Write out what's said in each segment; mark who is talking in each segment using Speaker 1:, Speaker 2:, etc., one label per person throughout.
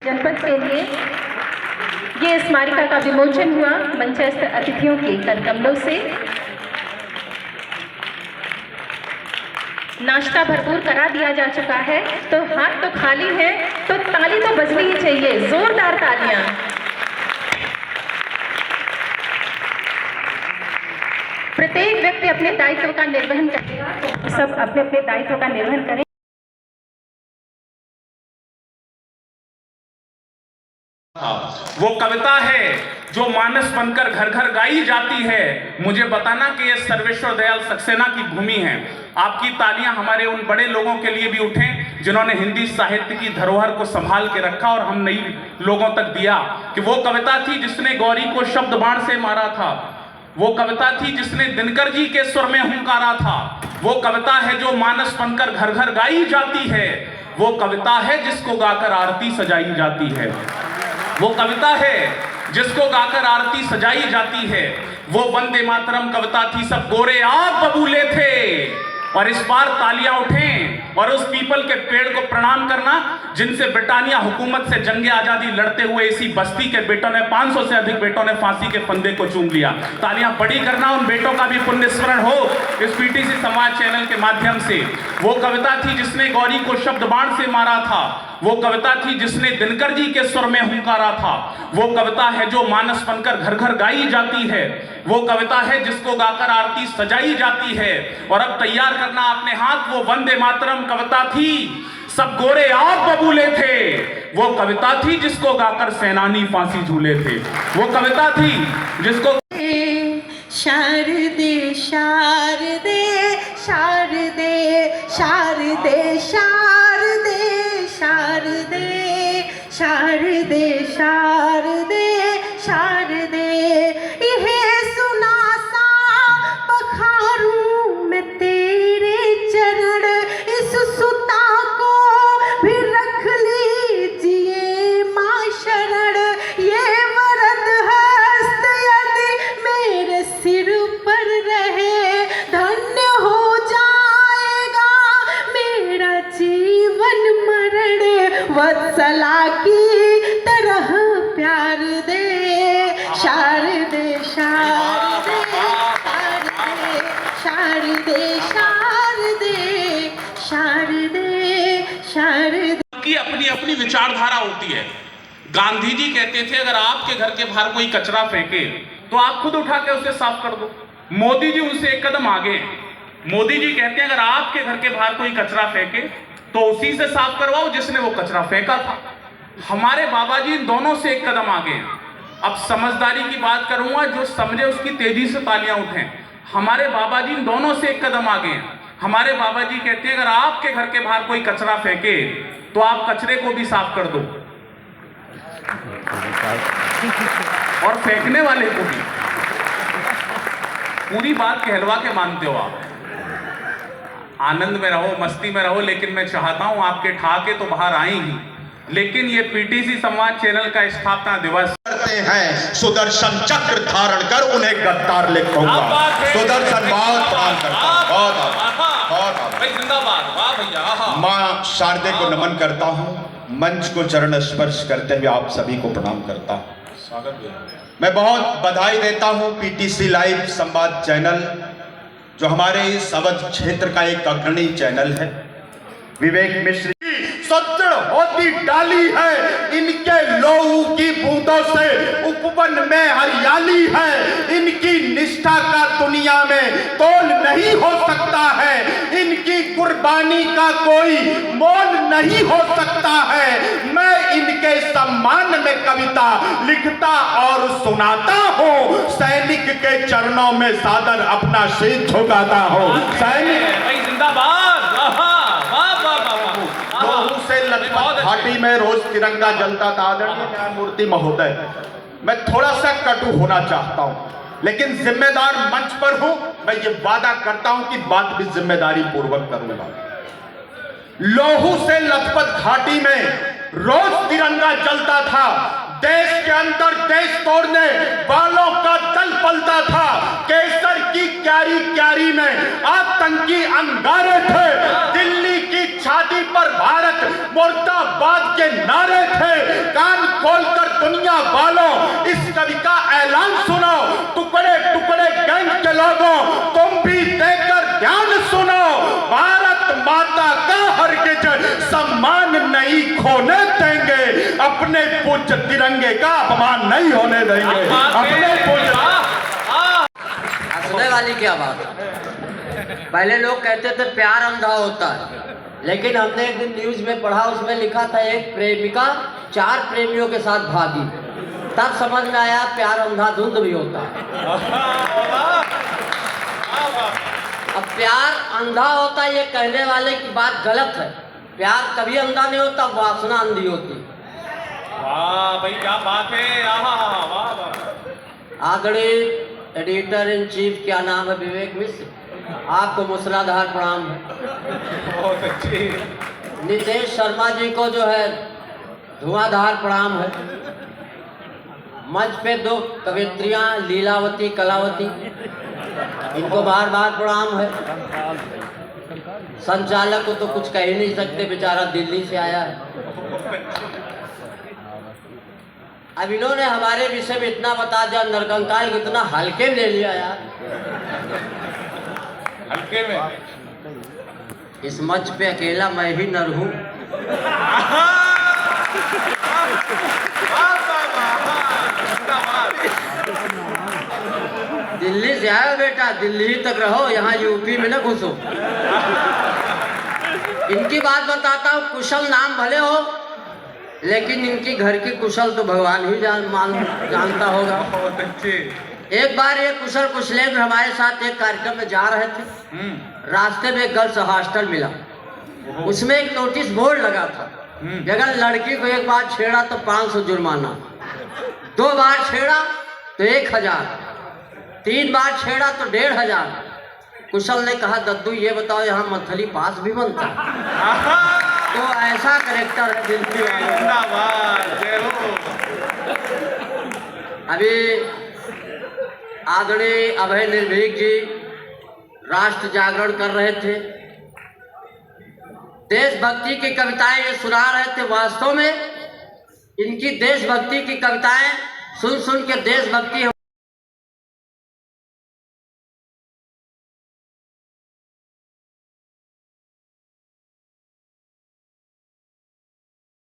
Speaker 1: जनपद के लिए ये स्मारिका का विमोचन हुआ मंचस्थ अतिथियों के करकमलों से। नाश्ता भरपूर करा दिया जा चुका है, तो हाथ तो खाली है, तो ताली तो बजनी ही चाहिए, जोरदार तालियां। प्रत्येक व्यक्ति अपने दायित्व का निर्वहन करेगा, तो सब अपने अपने दायित्व का निर्वहन करें।
Speaker 2: वो कविता है जो मानस बनकर घर घर गाई जाती है। मुझे बताना कि ये सर्वेश्वर दयाल सक्सेना की भूमि है। आपकी तालियां हमारे उन बड़े लोगों के लिए भी उठें जिन्होंने हिंदी साहित्य की धरोहर को संभाल के रखा और हम नई लोगों तक दिया। कि वो कविता थी जिसने गौरी को शब्द बाण से मारा था, वो कविता थी जिसने दिनकर जी के स्वर में हुंकारा था, वो कविता है जो मानस बनकर घर घर गाई जाती है, वो कविता है जिसको गाकर आरती सजाई जाती है, वो कविता है जिसको गाकर आरती सजाई जाती है। वो वंदे मातरम कविता थी, सब गोरे आप बबूले थे। और इस बार तालियां उठें और उस पीपल के पेड़ को प्रणाम करना जिनसे ब्रिटानिया हुकूमत से जंगे आजादी लड़ते हुए इसी बस्ती के बेटों ने 500 से अधिक बेटों ने फांसी के फंदे को चूम लिया। तालियां बड़ी करना, उन बेटों का भी पुण्य स्मरण हो इस पीटीसी समाज चैनल के माध्यम से। वो कविता थी जिसने गौरी को शब्द बाण से मारा था, वो कविता थी जिसने दिनकर जी के स्वर में हुंकारा था, वो कविता है जो मानस बनकर घर घर गाई जाती है, वो कविता है जिसको गाकर आरती सजाई जाती है। और अब तैयार करना अपने हाथ, वो वंदे मातरम कविता थी, सब गोरे आप बबूले थे। वो कविता थी जिसको गाकर सेनानी फांसी झूले थे, वो कविता थी जिसको
Speaker 3: शारदे शारदे शारदे शारदे शारदे शारदे शारदे शारदे शारदे यह सुना सा पखारूं मैं तेरे चरण, इस सुता को भी रख लीजिए माँ शरण। ये वरद हस्त यदि मेरे सिर पर रहे, धन्य हो जाएगा मेरा जीवन मरण। वत्सला की तरह प्यार दे, शारदे शारदे शारदे शारदे शारदे शारदे।
Speaker 2: की अपनी अपनी विचारधारा होती है। गांधी जी कहते थे अगर आपके घर के बाहर कोई कचरा फेंके तो आप खुद उठा के उसे साफ कर दो। मोदी जी उनसे एक कदम आगे। मोदी जी कहते हैं अगर आपके घर के बाहर कोई कचरा फेंके तो उसी से साफ करवाओ जिसने वो कचरा फेंका था। हमारे बाबा जी दोनों से एक कदम आगे हैं। अब समझदारी की बात करूंगा, जो समझे उसकी तेजी से तालियां उठें। हमारे बाबा जी दोनों से एक कदम आगे हैं। हमारे बाबा जी कहते हैं अगर आपके घर के बाहर कोई कचरा फेंके तो आप कचरे को भी साफ कर दो और फेंकने वाले को भी। पूरी बात कहलवा के मानते हो आप। आनंद में रहो, मस्ती में रहो, लेकिन मैं चाहता हूं आपके ठाके तो बाहर आए ही। लेकिन ये पीटीसी समाज चैनल का स्थापना दिवस
Speaker 4: करते हैं, सुदर्शन चक्र धारण कर उन्हें गद्दार लिखूंगा। सुदर्शन माँ शारदे को नमन करता हूँ, मंच को चरण स्पर्श करते हुए आप सभी को प्रणाम करता हूँ। मैं बहुत बधाई देता हूँ पीटीसी लाइव संवाद चैनल, जो हमारे इस अवध क्षेत्र का एक अग्रणी चैनल है। विवेक मिश्र सत्तर होती डाली है, इनके लोहू की बूंदों से उपवन में हरियाली है। इनकी निष्ठा का दुनिया में तोल नहीं हो सकता है, इनकी कुर्बानी का कोई मोल नहीं हो सकता है। मैं इनके सम्मान में कविता लिखता और सुनाता हूँ, सैनिक के चरणों में सादर अपना शीश झुकाता हूँ। सैनिक
Speaker 2: जिंदाबाद।
Speaker 4: घाटी में रोज तिरंगा जलता था। आदरणीय न्यायमूर्ति महोदय, मैं थोड़ा सा कटु होना चाहता हूं, लेकिन जिम्मेदार मंच पर हूं। मैं ये वादा करता हूं कि बात भी जिम्मेदारी पूर्वक करूंगा। लोहू से लथपथ घाटी में रोज तिरंगा जलता था। देश के अंदर देश तोड़ने वालों का दल पलता था। केसर की क्यारी क्यारी में आतंकी अंगारे थे। दिल्ली की छाती छाती पर भारत मुर्दाबाद के नारे थे। कान खोलकर दुनिया वालों इस कवि का ऐलान सुनो। टुकड़े टुकड़े गैंग के लोगों तुम भी देकर ध्यान सुनो। भारत माता का हरगिज सम्मान नहीं खोने देंगे, अपने पूज्य तिरंगे का अपमान नहीं होने देंगे। अपने पूज्य
Speaker 5: सुनने वाली क्या बात है। पहले लोग कहते थे प्यार अंधा होता है, लेकिन हमने एक दिन न्यूज में पढ़ा, उसमें लिखा था एक प्रेमिका 4 प्रेमियों के साथ भागी। तब समझ में आया प्यार अंधाधुंध भी होता है। अब प्यार अंधा होता है, ये कहने वाले की बात गलत है। प्यार कभी अंधा नहीं होता, वासना अंधी होती।
Speaker 2: वाह भाई क्या बात है। वाह वाह।
Speaker 5: आदरणीय एडिटर इन चीफ, क्या नाम है, विवेक मिश्र, आपको मूसलाधार प्रणाम है।
Speaker 2: बहुत अच्छी।
Speaker 5: नितेश शर्मा जी को जो है धुआंधार प्रणाम है। मंच पे 2 कवित्रियां लीलावती कलावती, इनको बार बार प्रणाम है। संचालक को तो कुछ कह ही नहीं सकते, बेचारा दिल्ली से आया है। अब इन्होंने हमारे विषय में इतना बता दिया, नरकंकाल कितना हल्के में ले लिया यार।
Speaker 2: हल्के में
Speaker 5: इस मंच पे अकेला मैं ही नर हूं। दिल्ली से आए हो बेटा, दिल्ली ही तक रहो, यहाँ यूपी में ना घुसो। इनकी बात बताता हूँ, कुशल नाम भले हो, लेकिन इनकी घर की कुशल तो भगवान ही जानता होगा।
Speaker 2: बहुत अच्छे।
Speaker 5: एक बार ये कुशल कुशलेंद्र हमारे साथ एक कार्यक्रम में जा रहे थे। रास्ते में एक गर्ल्स हॉस्टल मिला, उसमें एक नोटिस बोर्ड लगा था कि अगर लड़की को एक बार छेड़ा तो 500 जुर्माना, 2 बार छेड़ा तो 1000, 3 बार छेड़ा तो 1500। कुशल ने कहा, दद्दू ये बताओ यहाँ मथली पास भी बनता है? तो ऐसा करेक्टर है दिल्ली वालों। अभी आदरणीय अभय निर्भीक जी राष्ट्र जागरण कर रहे थे, देशभक्ति की कविताएं ये सुना रहे थे। वास्तव में इनकी देशभक्ति की कविताएं सुन सुन के देशभक्ति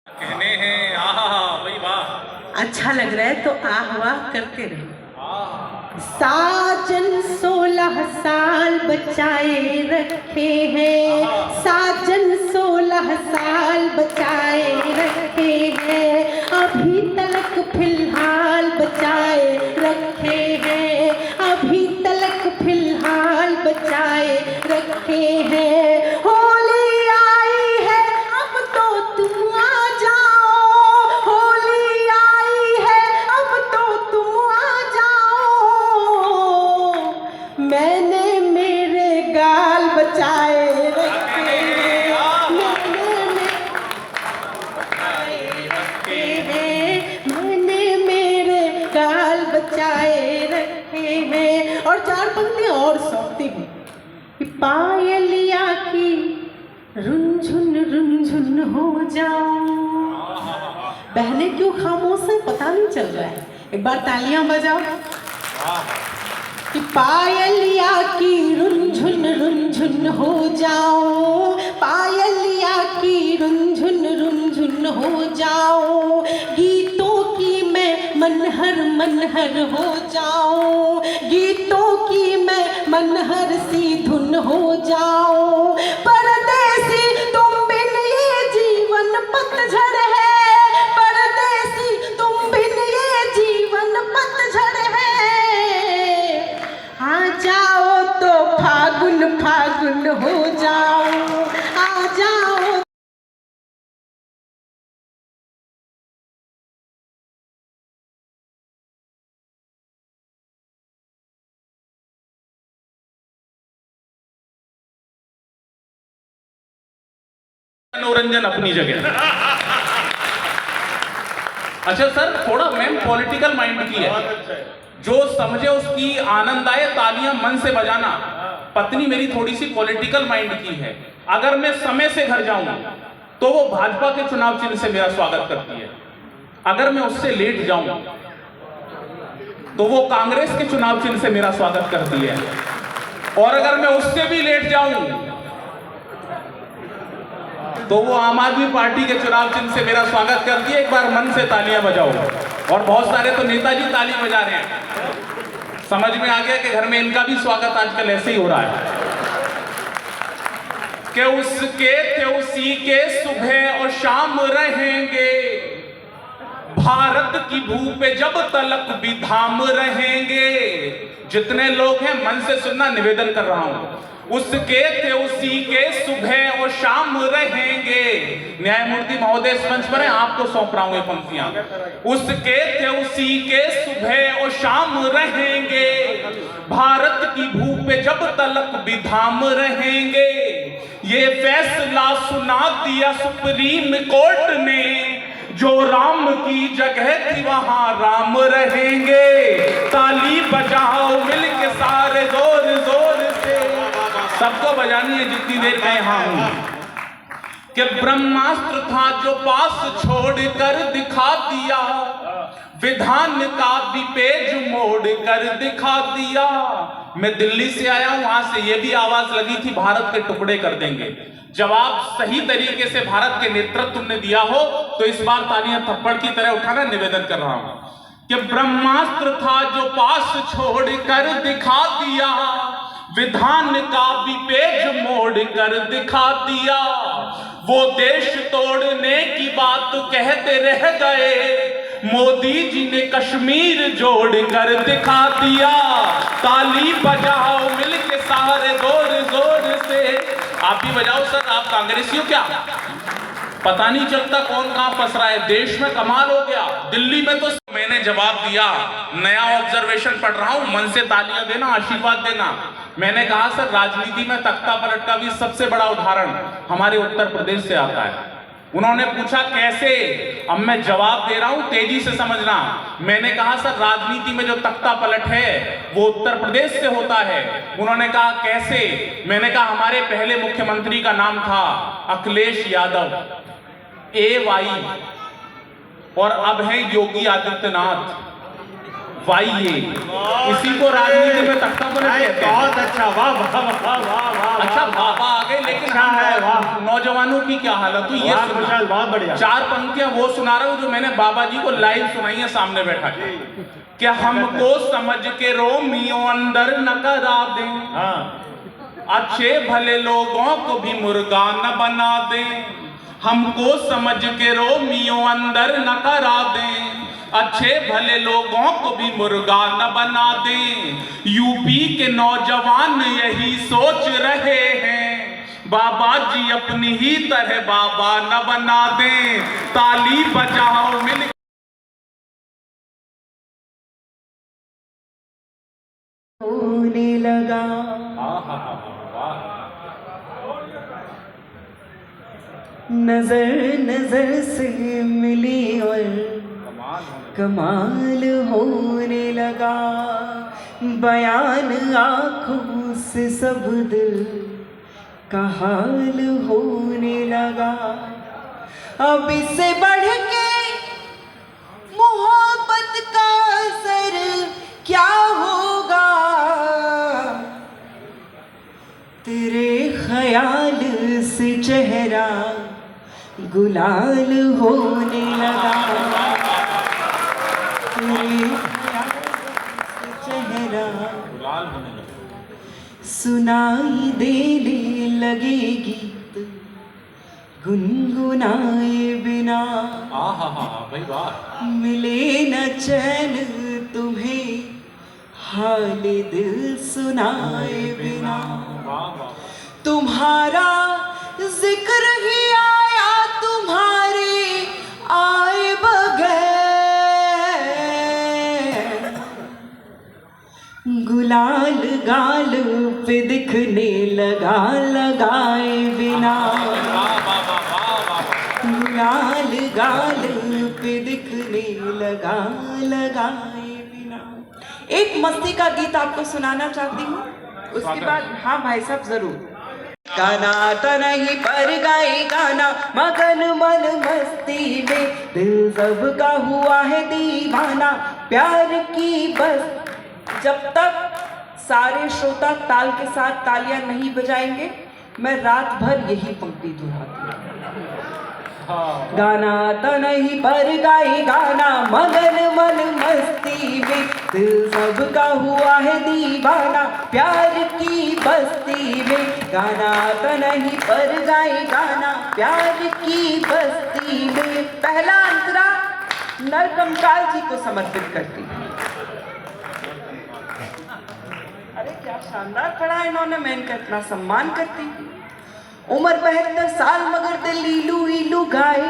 Speaker 2: कहने हैं। भाई वाह।
Speaker 3: अच्छा लग रहा है तो आह वाह करते रहो। साजन 16 साल बचाए रखे हैं, साजन 16 साल बचाए रखे हैं, अभी तलक फिलहाल बचाए रखे हैं, अभी तलक फिलहाल बचाए रखे हैं। होली आई है अब तो तुम आ जाओ, होली आई है अब तो तुम आ जाओ, मैंने मेरे गाल बचाए रखे हैं, मैंने मेरे गाल बचाए रखे हैं। और 4 पंक्तियां और सौंपती भी कि पायलिया की रुनझुन हो जाओ। बहने क्यों खामोश है पता नहीं चल रहा है, एक बार तालियां बजाओ। कि पायलिया की रुनझुन हो जाओ, पायलिया की रुनझुन हो जाओ, गीतों की मैं मनहर हो जाऊं, गीतों की मैं मनहर सी धुन हो जाऊं। परदेसी तुम बिन ये जीवन पतझड़ है, परदेसी तुम बिन ये जीवन पतझड़ है, आ जाओ तो फागुन हो जाओ, आ जाओ।
Speaker 2: मनोरंजन अपनी जगह। अच्छा सर, थोड़ा मैम पॉलिटिकल माइंड की है, जो समझे उसकी आनंद आए, तालियां मन से बजाना। पत्नी मेरी थोड़ी सी पॉलिटिकल माइंड की है। अगर मैं समय से घर जाऊं तो वो भाजपा के चुनाव चिन्ह से मेरा स्वागत करती है। अगर मैं उससे लेट जाऊं तो वो कांग्रेस के चुनाव चिन्ह से मेरा स्वागत करती है। और अगर मैं उससे भी लेट जाऊं तो वो आम आदमी पार्टी के चुनाव चिन्ह से मेरा स्वागत करती है। एक बार मन से तालियां बजाओ। और बहुत सारे तो नेताजी ताली बजा रहे हैं। समझ में आ गया कि घर में इनका भी स्वागत आजकल ऐसे ही हो रहा है कि उसके थे उसी के सुबह और शाम रहेंगे, भारत की भू पे जब तलक भी धाम रहेंगे। जितने लोग हैं मन से सुनना, निवेदन कर रहा हूं। उसके थे उसी के सुबह और शाम रहेंगे। न्यायमूर्ति महोदय इस मंच पर हैं, आपको सौंप रहा हूं ये पंक्तियां। उसके थे उसी के सुबह और शाम रहेंगे, भारत की भू पे जब तलक भी धाम रहेंगे। ये फैसला सुना दिया सुप्रीम कोर्ट ने, जो राम की जगह थी वहां राम रहेंगे। ताली बजाओ मिलके सारे जोर जोर से, सबको बजानी है जितनी देर मैं यहां हूं। कि ब्रह्मास्त्र था जो पास छोड़ कर दिखा दिया, विधान का भी पेज मोड़ कर दिखा दिया। मैं दिल्ली से आया हूं, वहां से ये भी आवाज लगी थी भारत के टुकड़े कर देंगे। जब आप सही तरीके से भारत के नेतृत्व ने दिया हो तो इस बार तालियां थप्पड़ की तरह उठाना निवेदन कर रहा हूं कि ब्रह्मास्त्र था जो पास छोड़ कर दिखा दिया, विधान का भी पेज मोड़ कर दिखा दिया। वो देश तोड़ने की बात कहते रह गए, मोदी जी ने कश्मीर जोड़ कर दिखा दिया। ताली बजाओ मिलके सारे जोर जोर से। आप भी बजाओ सर, आप कांग्रेसी हो क्या? पता नहीं चलता कौन कहां फंस रहा है। देश में कमाल हो गया। दिल्ली में तो मैंने जवाब दिया, नया ऑब्जर्वेशन पढ़ रहा हूं, मन से तालियां देना, आशीर्वाद देना। मैंने कहा सर राजनीति में तख्ता पलट का भी सबसे बड़ा उदाहरण हमारे उत्तर प्रदेश से आता है। उन्होंने पूछा कैसे, अब मैं जवाब दे रहा हूं, तेजी से समझना। मैंने कहा सर राजनीति में जो तख्ता पलट है वो उत्तर प्रदेश से होता है। उन्होंने कहा कैसे? मैंने कहा हमारे पहले मुख्यमंत्री का नाम था अखिलेश यादव, AY, और अब है योगी आदित्यनाथ, YA। इसी को राजनीति में तख्ता पलट कहते हैं।
Speaker 6: बहुत अच्छा, वाह वाह वाह वाह वाह।
Speaker 2: अच्छा बाबा आ गए, लेकिन
Speaker 6: अच्छा है, वाह।
Speaker 2: नौजवानों की क्या हालत हुई ये सुना।
Speaker 6: बहुत बढ़िया।
Speaker 2: 4 पंक्तियां वो सुना रहा हूं जो मैंने बाबा जी को लाइव सुनाई है सामने बैठा के। क्या हमको समझ के रोमियो अंदर न करा दें,
Speaker 6: हाँ।
Speaker 2: अच्छे भले लोगों को भी मुर्गा न बना दें। हमको समझ के रोमियो अंदर न करा दें, अच्छे भले लोगों को भी मुर्गा न बना दें। यूपी के नौजवान यही सोच रहे हैं, बाबा जी अपनी ही तरह बाबा न बना दें। ताली बजाओ मिल
Speaker 3: होने लगा। नजर नजर से मिली और कमाल होने लगा। बयान आंखों से सब दिल का हाल होने लगा। अब इससे बढ़ के मोहब्बत का असर क्या होगा, तेरे ख्याल से चेहरा गुलाल होने लगा। तेरे ख्याल से चेहरा सुनाई देने लगे गीत गुनगुनाए बिना।
Speaker 2: भाई वाह।
Speaker 3: मिले न चैन तुम्हें हाल दिल सुनाए बिना। तुम्हारा जिक्र ही आया तुम्हारे आए बगैर। गुलाल गाल पे दिखने लगा लगाए बिना। गुलाल गाल पे दिखने लगा लगाए बिना। एक मस्ती का गीत आपको सुनाना चाहती हूँ,
Speaker 7: उसके बाद हाँ भाई साहब जरूर। गाना तो नहीं पर गाए गाना, मगन मन मस्ती में, दिल सबका हुआ है दीवाना, प्यार की बस। जब तक सारे श्रोता ताल के साथ तालियां नहीं बजाएंगे, मैं रात भर यही पंक्ति दोहराती हूँ। गाना तो नहीं पर गाए गाना, मगन मन मस्ती में, दिल सबका हुआ है दीवाना, प्यार की बस्ती में। गाना तो नहीं पर गाए गाना, प्यार की बस्ती में। पहला अंतरा नरकंकाल जी को समर्पित करती हूँ। अरे क्या शानदार पढ़ा इन्होंने, मैं इनका इतना सम्मान करती हूँ। उम्र 72 साल मगर दिल ईलू ईलू गाए।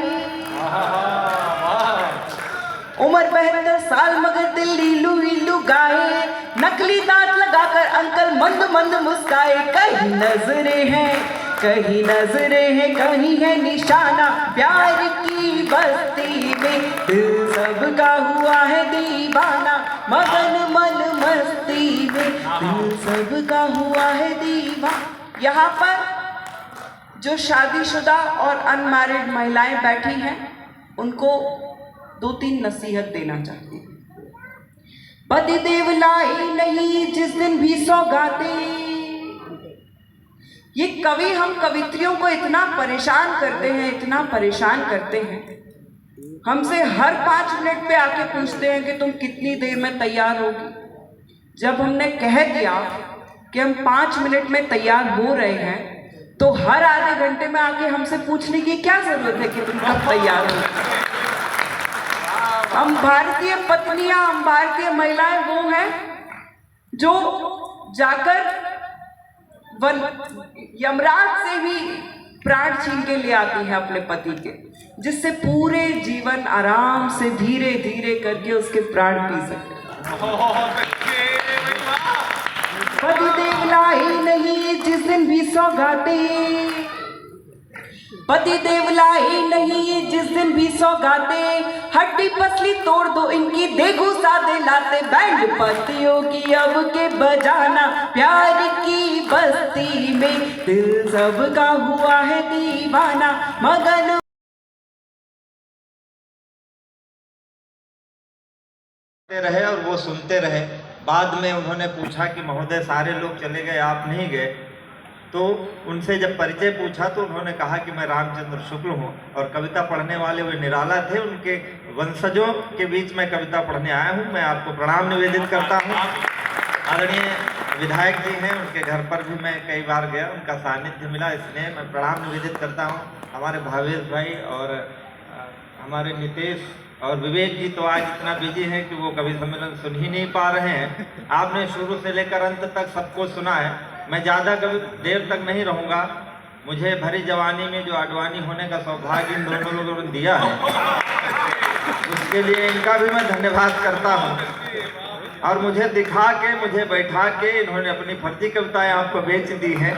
Speaker 7: उम्र 72 साल मगर दिल ईलू ईलू गाए, नकली दांत लगाकर अंकल मंद मंद मुस्काए। कहीं नजरें हैं, कहीं नजरें हैं, कहीं है निशाना, प्यार की बस्ती में, दिल सबका हुआ है दीवाना, मगन मन मस्ती में, दिल सबका हुआ है दीवाना। यहाँ पर जो शादीशुदा और अनमैरिड महिलाएं बैठी हैं, उनको 2-3 नसीहत देना चाहती हूँ। पति देव लाए नहीं जिस दिन भी सौगाते। ये कवि हम कवित्रियों को इतना परेशान करते हैं, इतना परेशान करते हैं। हमसे हर 5 मिनट पे आके पूछते हैं कि तुम कितनी देर में तैयार होगी। जब हमने कह दिया कि हम 5 मिनट में तैयार हो रहे हैं, तो हर आधे घंटे में आके हमसे पूछने की क्या जरूरत है कि तुम कब तैयार हो। हम भारतीय पत्नियां, हम भारतीय महिलाएं वो हैं जो जाकर यमराज से भी प्राण छीन के ले आती हैं अपने पति के, जिससे पूरे जीवन आराम से धीरे धीरे करके उसके प्राण पी सके। पति देव लाए नहीं जिस दिन भी सौगाते, पति देव लाए नहीं जिस दिन भी सौगाते, हड्डी पसली तोड़ दो इनकी देखो सादे लाते, बैंड पतियों की अब के बजाना, प्यार की बस्ती में, दिल सबका हुआ है दीवाना, मगन
Speaker 8: रहे और वो सुनते रहे। बाद में उन्होंने पूछा कि महोदय सारे लोग चले गए, आप नहीं गए। तो उनसे जब परिचय पूछा तो उन्होंने कहा कि मैं रामचंद्र शुक्ल हूँ और कविता पढ़ने वाले वे निराला थे, उनके वंशजों के बीच में कविता पढ़ने आया हूँ। मैं आपको प्रणाम निवेदित करता हूँ। आदरणीय विधायक जी हैं, उनके घर पर भी मैं कई बार गया, उनका सानिध्य मिला, इसलिए मैं प्रणाम निवेदित करता हूँ। हमारे भावेश भाई और हमारे नितेश और विवेक जी तो आज इतना बिजी हैं कि वो कवि सम्मेलन सुन ही नहीं पा रहे हैं। आपने शुरू से लेकर अंत तक सबको सुना है। मैं ज़्यादा देर तक नहीं रहूँगा। मुझे भरी जवानी में जो आडवाणी होने का सौभाग्य इन दोनों लोगों ने दिया है, उसके लिए इनका भी मैं धन्यवाद करता हूँ। और मुझे दिखा के, मुझे बैठा के इन्होंने अपनी फर्जी कविताएं आपको बेच दी हैं,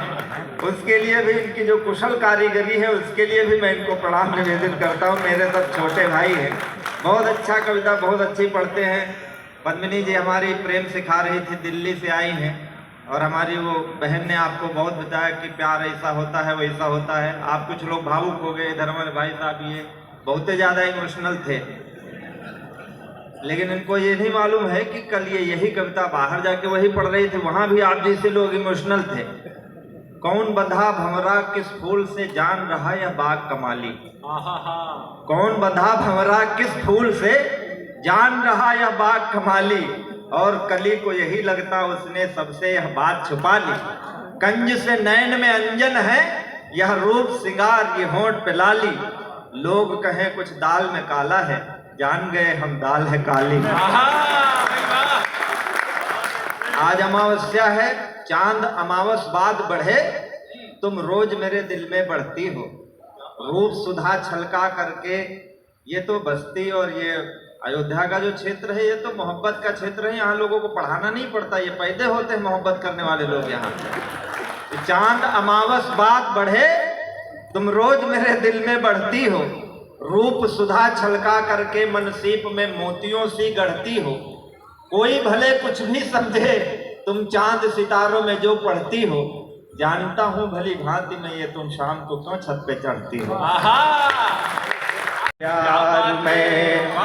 Speaker 8: उसके लिए भी इनकी जो कुशल कारीगरी है उसके लिए भी मैं इनको प्रणाम निवेदित करता हूँ। मेरे सब छोटे भाई हैं, बहुत अच्छा कविता बहुत अच्छी पढ़ते हैं। पद्मिनी जी हमारी प्रेम सिखा रही थी, दिल्ली से आई हैं, और हमारी वो बहन ने आपको बहुत बताया कि प्यार ऐसा होता है वैसा होता है। आप कुछ लोग भावुक हो गए, इधर हमारे भाई साहब ये बहुत ज़्यादा इमोशनल थे, लेकिन इनको ये नहीं मालूम है कि कल ये यही कविता बाहर जाके वही पढ़ रही थी, वहाँ भी आप जैसे लोग इमोशनल थे। कौन बंधा भंवरा किस फूल से जान रहा यह बाग कमाली। कौन बंधा भंवरा किस फूल से जान रहा यह बाग कमाली, और कली को यही लगता उसने सबसे यह बात छुपा ली। कंज से नैन में अंजन है यह रूप सिंगार ये होंठ पे लाली, लोग कहें कुछ दाल में काला है जान गए हम दाल है काली। आज अमावस्या है, चांद अमावस बाद बढ़े, तुम रोज मेरे दिल में बढ़ती हो। रूप सुधा छलका करके, ये तो बस्ती और ये अयोध्या का जो क्षेत्र है ये तो मोहब्बत का क्षेत्र है। यहाँ लोगों को पढ़ाना नहीं पड़ता, ये पैदे होते हैं मोहब्बत करने वाले लोग यहाँ। चांद अमावस बाद बढ़े, तुम रोज मेरे दिल में बढ़ती हो। रूप सुधा छलका करके मन सीप में मोतियों सी गढ़ती हो। कोई भले कुछ भी समझे तुम चांद सितारों में जो पढ़ती हो, जानता हूँ भली भांति में ये तुम शाम को क्यों छत पे चढ़ती हो।
Speaker 4: प्यार में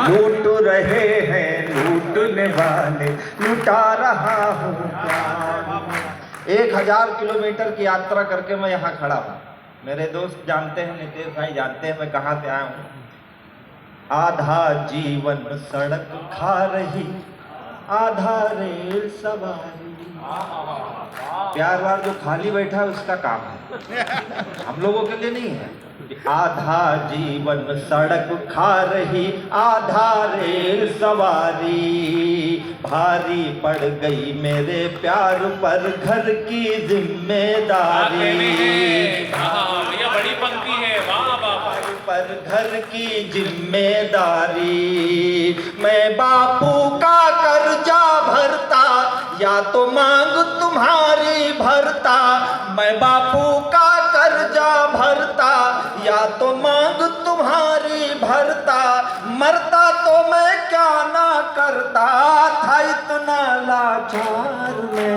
Speaker 4: लूट रहे हैं लूटने वाले, लुटा रहा हूँ प्यार। 1000 किलोमीटर की यात्रा करके मैं यहाँ खड़ा हूँ। मेरे दोस्त जानते हैं, नितेश भाई जानते हैं मैं कहाँ से आया हूँ। आधा जीवन सड़क खा रही, आधा रेल सवारी। प्यार वार जो खाली बैठा है उसका काम है, हम लोगों के लिए नहीं है। आधा जीवन सड़क खा रही, आधा रेल सवारी। भारी पड़ गई मेरे प्यार पर घर की जिम्मेदारी।
Speaker 2: ये बड़ी पंक्ति है, वाह वाह।
Speaker 4: पर घर की जिम्मेदारी। मैं बापू का कर्जा भरता, या तो मांग तुम्हारी भरता। मैं बापू का कर्जा भरता, या तो मांग तुम्हारी भरता। मरता तो मैं क्या ना करता, था इतना लाचार में।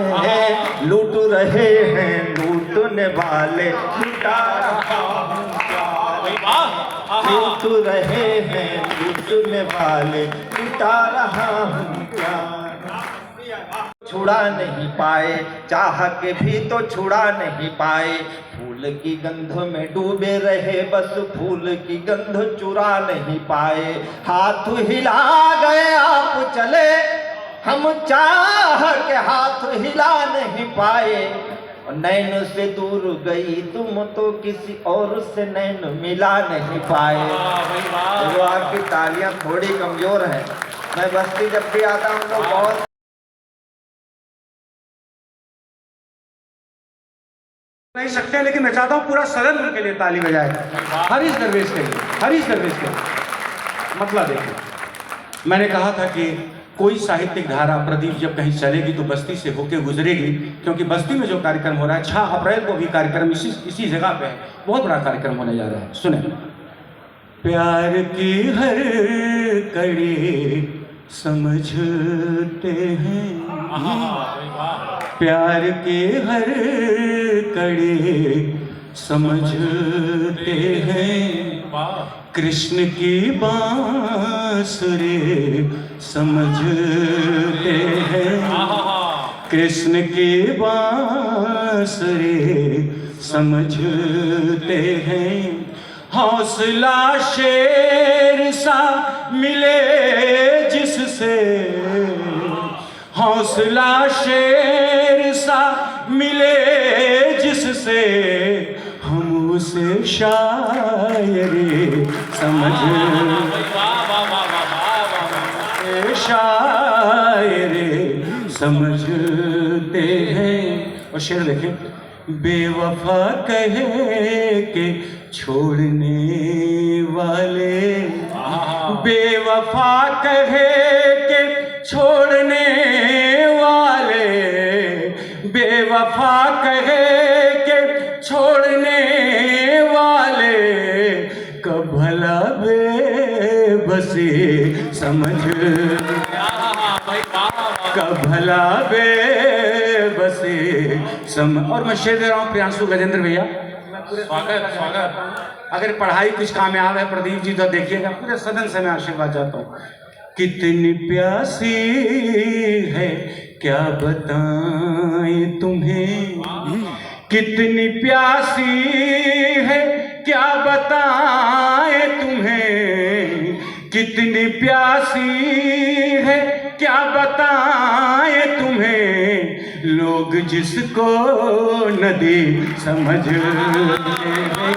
Speaker 4: लूट रहे हैं लूटने वाले, लुटा रहा हूं प्यार। लूट रहे हैं लूटने वाले, लुटा रहा हूं प्यार। छुड़ा नहीं पाए, चाह के भी तो छुड़ा नहीं पाए। फूल की गंध में डूबे रहे, बस फूल की गंध चुरा नहीं पाए। हाथ हिला गए आप चले, हम चाह के हाथ हिला नहीं पाए। नैन से दूर गई तुम तो किसी और से नैन मिला नहीं पाए। तो आपकी तालियां थोड़ी कमजोर है। मैं बस्ती जब भी आता हूँ तो बहुत
Speaker 6: नहीं सकते, लेकिन मैं चाहता हूँ पूरा सदन उनके लिए ताली बजाए। हरीश दरवेश के लिए, हरीश दरवेश के लिए। मतलब देखिए, मैंने कहा था कि कोई साहित्यिक धारा प्रदीप जब कहीं चलेगी तो बस्ती से होके गुजरेगी, क्योंकि बस्ती में जो कार्यक्रम हो रहा है 6 अप्रैल को भी कार्यक्रम इसी जगह पे है, बहुत बड़ा कार्यक्रम होने जा रहा है। सुने। प्यार की हर कड़ी समझते हैं, प्यार की हर कड़ी समझते हैं। कृष्ण की बांसुरी समझते हैं, कृष्ण की बांसुरी समझते हैं। हौसला शेर सा मिले जिससे, हौसला शेर सा मिले जिससे, हम उसे शायरी शायरी समझते हैं। और शेर देखें। बेवफा कहे के छोड़ने वाले, बेवफा कहे के छोड़ने वाले, बेवफा कहे के छोड़ने वाले, कब भला बेबसी समझ, कब भला बेबसी समझ। और मैं शेर दे रहा हूँ प्रियांशु गजेंद्र भैया।
Speaker 2: स्वागत स्वागत।
Speaker 6: अगर पढ़ाई कुछ कामयाब है प्रदीप जी तो देखिएगा, पूरे सदन से मैं आशीर्वाद चाहता हूँ। कितनी प्यासी है क्या बताएं तुम्हें, कितनी प्यासी है क्या बताएं तुम्हें, कितनी प्यासी है क्या बताएं तुम्हें। लोग जिसको नदी समझते हैं,